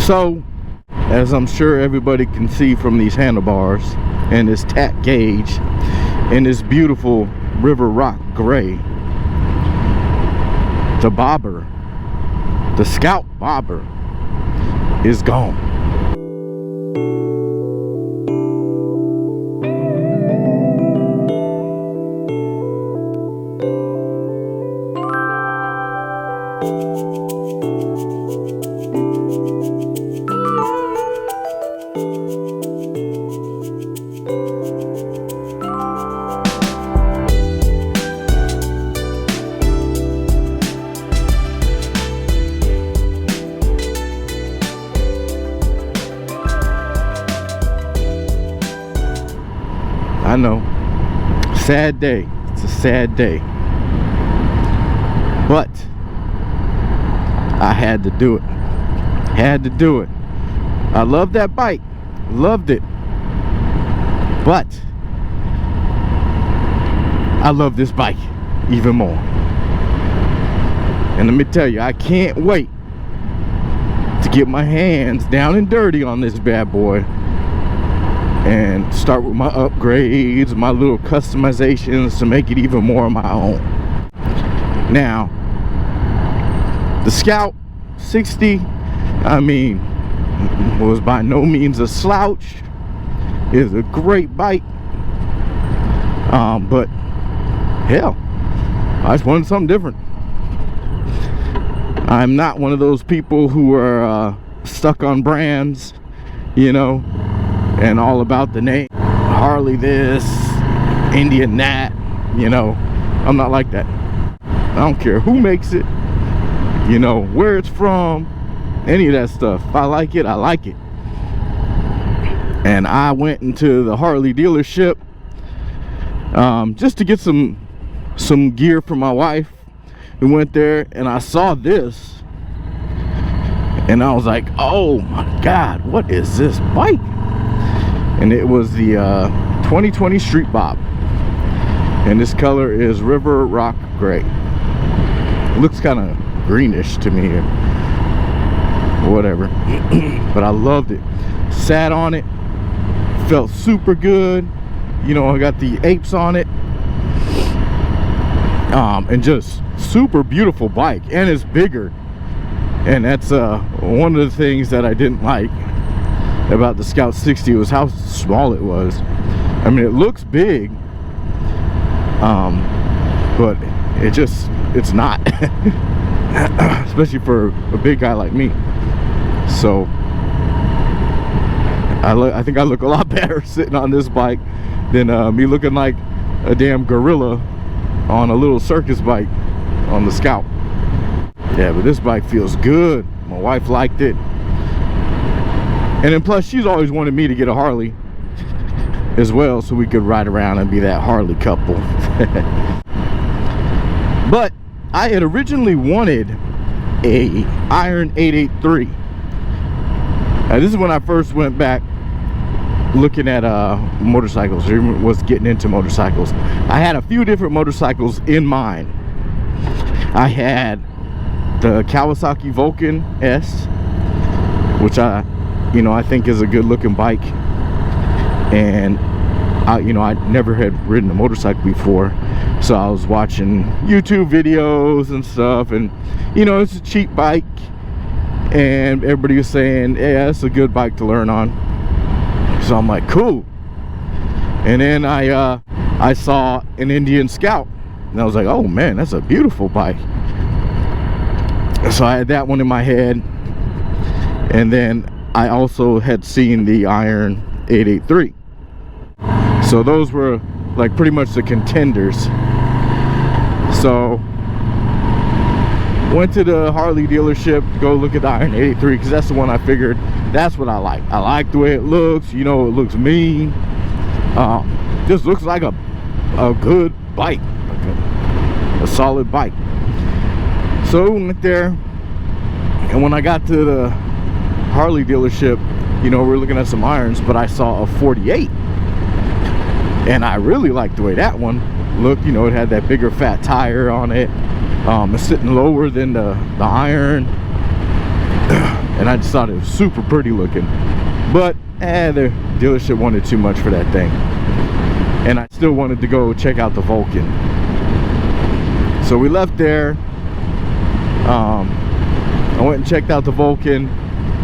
So, as I'm sure everybody can see from these handlebars and this tack gauge and this beautiful River Rock gray, the bobber, the Scout bobber, is gone. I know, sad day. It's a sad day, but I had to do it. Had to do it. I love that bike, loved it, but I love this bike even more. And let me tell you, I can't wait to get my hands down and dirty on this bad boy and start with my upgrades, my little customizations to make it even more of my own. Now, the Scout 60, I mean, was by no means a slouch. It's a great bike, but hell, I just wanted something different. I'm not one of those people who are stuck on brands, you know, and all about the name. Harley this, Indian that, you know. I'm not like that. I don't care who makes it, you know, where it's from, any of that stuff. If I like it, I like it. And I went into the Harley dealership just to get some gear for my wife. We went there and I saw this and I was like, oh my God, what is this bike? And it was the 2020 Street Bob, and this color is River Rock gray. It looks kind of greenish to me here, whatever. But I loved it. Sat on it, felt super good. You know, I got the apes on it, and just super beautiful bike, and it's bigger. And that's one of the things that I didn't like about the Scout 60 was how small it was. I mean, it looks big, but it's not. Especially for a big guy like me. So I think I look a lot better sitting on this bike than me looking like a damn gorilla on a little circus bike on the Scout. Yeah, but this bike feels good. My wife liked it. And then plus, she's always wanted me to get a Harley as well, so we could ride around and be that Harley couple. But I had originally wanted a Iron 883. This is when I first went back looking at motorcycles, or was getting into motorcycles. I had a few different motorcycles in mind. I had the Kawasaki Vulcan S, which I think is a good looking bike, and I never had ridden a motorcycle before, so I was watching YouTube videos and stuff, and it's a cheap bike, and everybody was saying, yeah, it's a good bike to learn on. So I'm like, cool. And then I saw an Indian Scout, and I was like, oh man, that's a beautiful bike. So I had that one in my head, and then I also had seen the Iron 883. So those were like pretty much the contenders. So went to the Harley dealership to go look at the Iron 883, because that's the one I figured that's what I like. I like the way it looks. It looks mean. Just looks like a good bike, like a solid bike. So we went there, and when I got to the Harley dealership, we're looking at some irons, but I saw a 48, and I really liked the way that one looked. It had that bigger fat tire on it. It's sitting lower than the iron, and I just thought it was super pretty looking. But the dealership wanted too much for that thing, and I still wanted to go check out the Vulcan. So we left there. I went and checked out the Vulcan.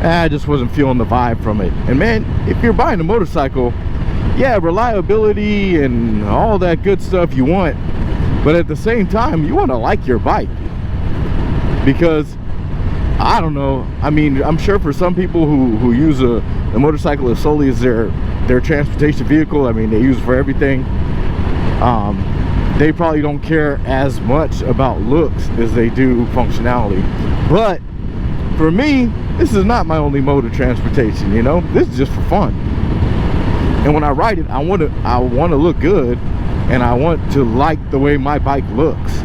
I just wasn't feeling the vibe from it. And man, if you're buying a motorcycle, yeah, reliability and all that good stuff you want, but at the same time, you want to like your bike. Because I don't know, I mean, I'm sure for some people who use a motorcycle as solely as their transportation vehicle, I mean, they use it for everything, they probably don't care as much about looks as they do functionality. But for me, this is not my only mode of transportation, you know. This is just for fun. And when I ride it, I want to look good, and I want to like the way my bike looks.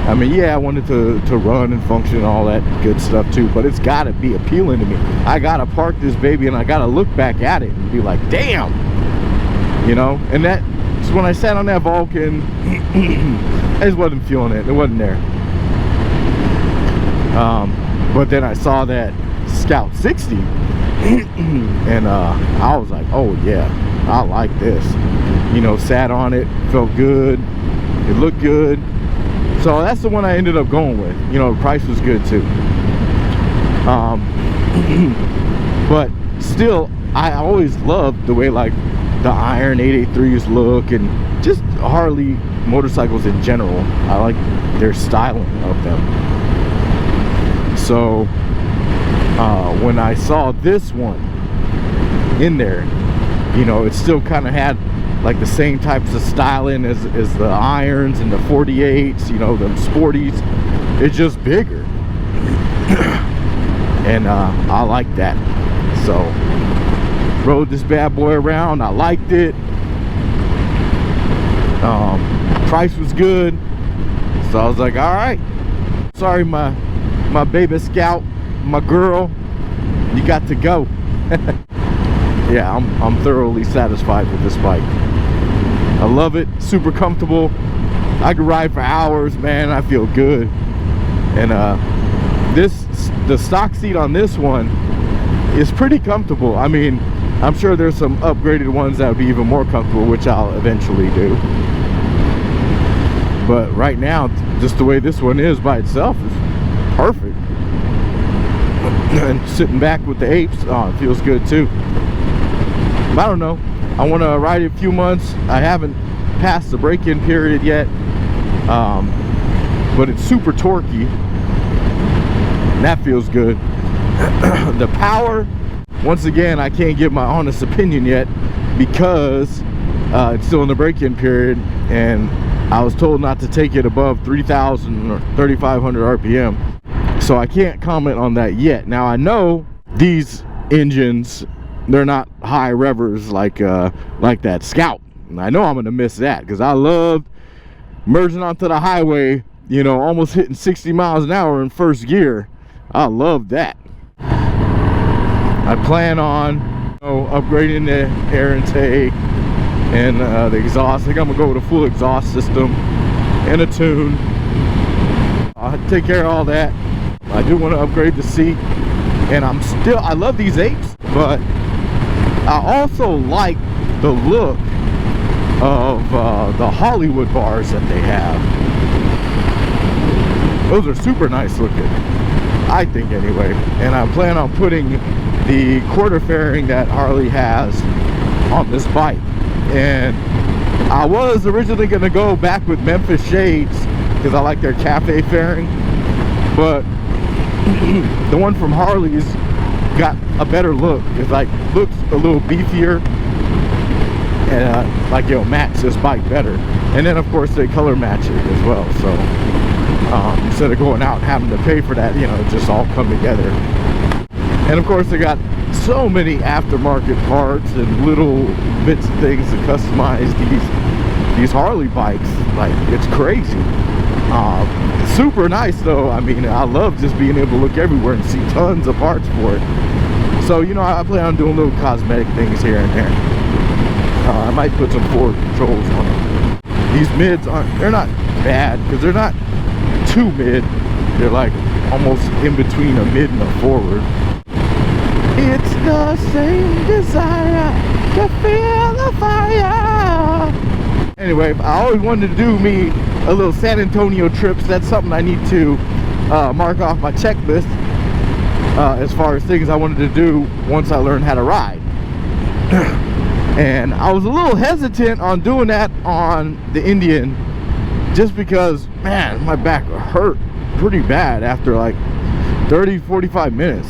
I mean, yeah, I wanted to run and function and all that good stuff too, but it's got to be appealing to me. I got to park this baby and I got to look back at it and be like, damn, you know. And that's when I sat on that Vulcan, I just wasn't feeling it. It wasn't there. But then I saw that Scout 60 and I was like, oh yeah, I like this. You know, sat on it, felt good, it looked good. So that's the one I ended up going with. You know, the price was good too. But still, I always loved the way like the Iron 883s look, and just Harley motorcycles in general. I like their styling of them. So when I saw this one in there, you know, it still kind of had like the same types of styling as the Irons and the 48s, you know, them sporties. It's just bigger. And I like that. So rode this bad boy around. I liked it. Price was good. So I was like, all right, sorry, my baby Scout, my girl, you got to go. Yeah, I'm thoroughly satisfied with this bike. I love it, super comfortable. I could ride for hours, man. I feel good. And the stock seat on this one is pretty comfortable. I mean, I'm sure there's some upgraded ones that would be even more comfortable, which I'll eventually do. But right now, just the way this one is by itself is perfect. And sitting back with the apes, oh, it feels good too. I don't know, I want to ride it a few months. I haven't passed the break-in period yet, but it's super torquey, and that feels good. The power, once again, I can't give my honest opinion yet because it's still in the break-in period, and I was told not to take it above 3,000 or 3,500 RPM, so I can't comment on that yet. Now I know these engines, they're not high revvers like that Scout. And I know I'm gonna miss that because I love merging onto the highway, you know, almost hitting 60 miles an hour in first gear. I love that. I plan on, you know, upgrading the air intake and the exhaust. I think I'm gonna go with a full exhaust system and a tune. I'll take care of all that. I do want to upgrade the seat, and I love these apes, but I also like the look of the Hollywood bars that they have. Those are super nice looking, I think anyway. And I plan on putting the quarter fairing that Harley has on this bike. And I was originally going to go back with Memphis shades because I like their cafe fairing, but the one from Harley's got a better look. It's like looks a little beefier, and like it'll match this bike better. And then of course they color match it as well, so instead of going out and having to pay for that, you know, just all come together. And of course they got so many aftermarket parts and little bits of things to customize these Harley bikes. Like, it's crazy. Super nice though. I mean, I love just being able to look everywhere and see tons of parts for it. So, you know, I plan on doing little cosmetic things here and there. I might put some forward controls on them. These mids they're not bad because they're not too mid. They're like almost in between a mid and a forward. It's the same desire to feel the fire. Anyway, I always wanted to do me a little San Antonio trip, so that's something I need to mark off my checklist as far as things I wanted to do once I learned how to ride. And I was a little hesitant on doing that on the Indian, just because, man, my back hurt pretty bad after like 30-45 minutes,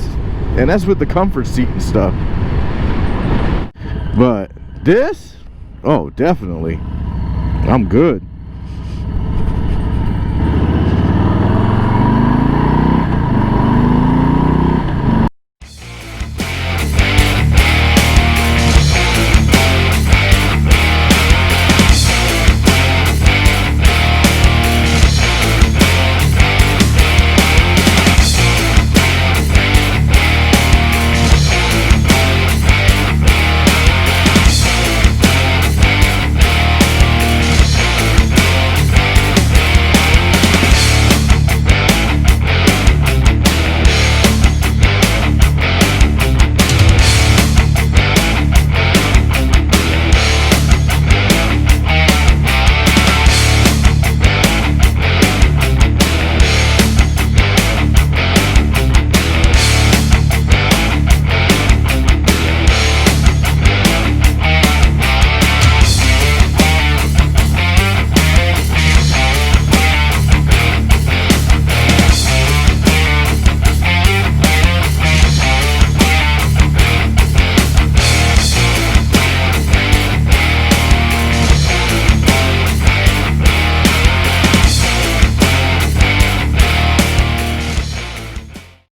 and that's with the comfort seat and stuff. But this, oh, definitely, I'm good.